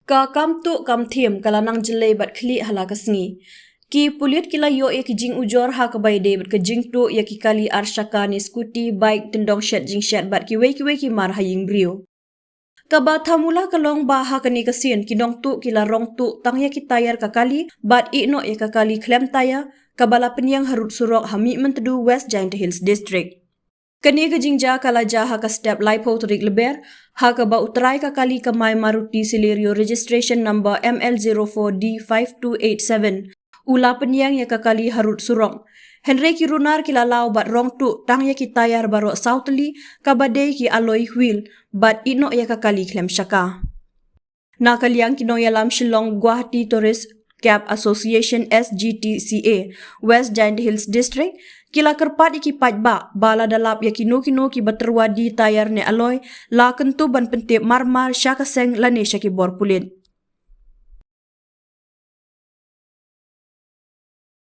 Ka kam tu kam thiem kalanang jelai bat khli hala kasngi. Ki pulit kila yo ya ki jing ujor ha ka bai de bat ka jing tu ya ki kali arshaka ni skuti bike tendong shed jing shed bat ki wei ki mar haying brio. Ka ba thamula kalong ba ha kani kasien ki nongtuh kila rong tu tang ya ki Tyre ka kali bat I no ya ka kali klem Tyre ka bala penyang harut surok hami mentedu West Giant Hills District. Kani ka jingja kala ja ha ka step laipo turik leber ha ka ba utrai ka kali ka mai Maruti Celerio registration number ML04D5287 ula penyang ya ka kali harut surok. Henry ki runar kila lau bat rong tu tang ya ki Tyre baro sauteli ka badai ki alloy wheel bat ino ya ka kali klem shaka. Na kaliang kino ya lam Shillong Guwahati Tourist Cab Association SGTCA West Giant Hills District kila kerpat iki pajba bala dalap ya kino ki baterwadi Tyre ne alloy la kentu ban pentip marmar syaka seng lane syaki bor pulit.